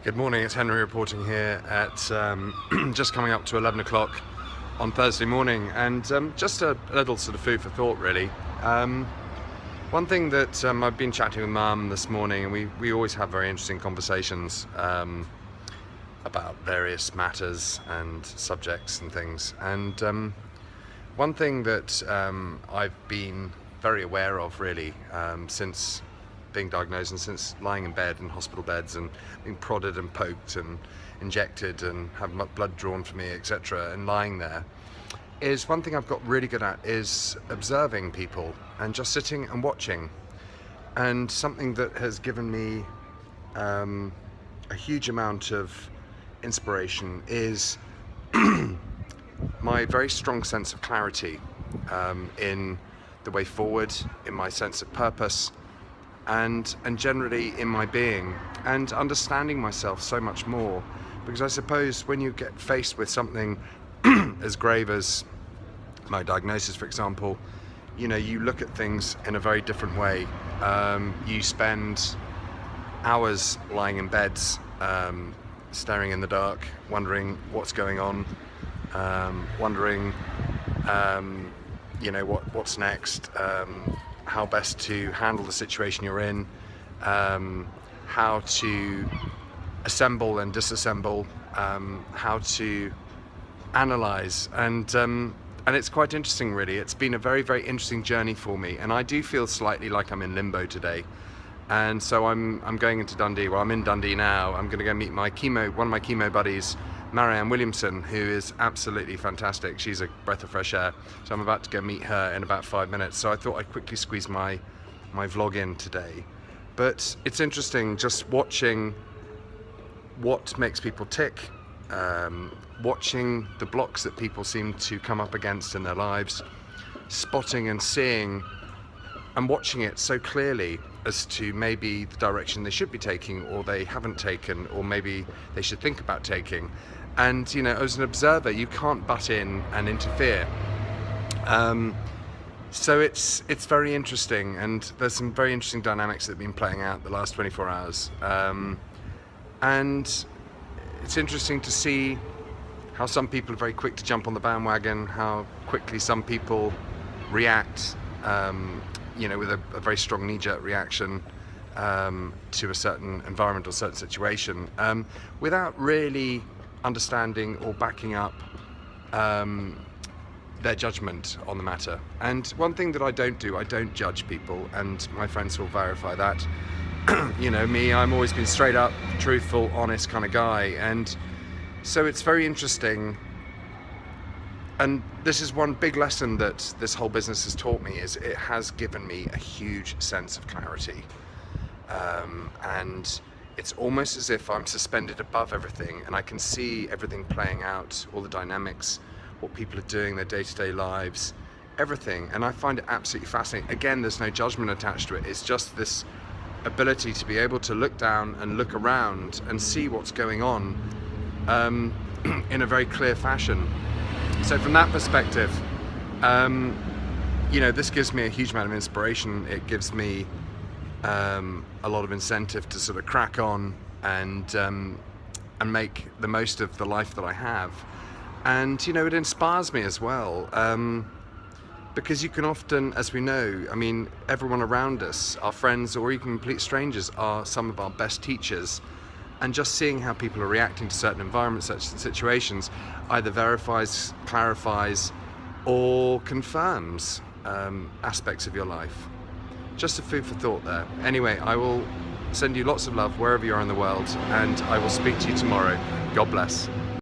Good morning, it's Henry reporting here at just coming up to 11 o'clock on Thursday morning, and just a little sort of food for thought really. One thing that I've been chatting with Mum this morning, and we always have very interesting conversations about various matters and subjects and things, and one thing that I've been very aware of really since being diagnosed and since lying in bed in hospital beds and being prodded and poked and injected and having blood drawn from me, etc., and lying there, is one thing I've got really good at is observing people and just sitting and watching. And something that has given me a huge amount of inspiration is my very strong sense of clarity in the way forward, in my sense of purpose, and generally in my being, and understanding myself so much more. Because I suppose when you get faced with something as grave as my diagnosis, for example, you know, you look at things in a very different way. You spend hours lying in beds, staring in the dark, wondering what's going on, wondering what's next, how best to handle the situation you're in, how to assemble and disassemble, how to analyze, and it's quite interesting really. It's been a very, very interesting journey for me, and I do feel slightly like I'm in limbo today. And so I'm going into Dundee. Well, I'm in Dundee now. I'm going to go meet one of my chemo buddies, Marianne Williamson, who is absolutely fantastic. She's a breath of fresh air. So I'm about to go meet her in about 5 minutes. So I thought I'd quickly squeeze my vlog in today. But it's interesting just watching what makes people tick, watching the blocks that people seem to come up against in their lives, spotting and seeing and watching it so clearly as to maybe the direction they should be taking, or they haven't taken, or maybe they should think about taking. And you know, as an observer, you can't butt in and interfere. So it's very interesting, and there's some very interesting dynamics that have been playing out the last 24 hours. And it's interesting to see how some people are very quick to jump on the bandwagon, how quickly some people react, with a very strong knee-jerk reaction to a certain environment or certain situation, without really understanding or backing up their judgment on the matter. And one thing that I don't do, I don't judge people, and my friends will verify that. You know me, I'm always been straight up, truthful, honest kind of guy, and so it's very interesting. And this is one big lesson that this whole business has taught me, is it has given me a huge sense of clarity. And it's almost as if I'm suspended above everything, and I can see everything playing out, all the dynamics, what people are doing, their day-to-day lives, everything. And I find it absolutely fascinating. Again, there's no judgment attached to it. It's just this ability to be able to look down and look around and see what's going on in a very clear fashion. So from that perspective, this gives me a huge amount of inspiration. It gives me a lot of incentive to sort of crack on and make the most of the life that I have. And it inspires me as well, because you can often, as we know, everyone around us, our friends or even complete strangers, are some of our best teachers. And just seeing how people are reacting to certain environments, such situations, either verifies, clarifies, or confirms aspects of your life. Just a food for thought there. Anyway, I will send you lots of love wherever you are in the world, and I will speak to you tomorrow. God bless.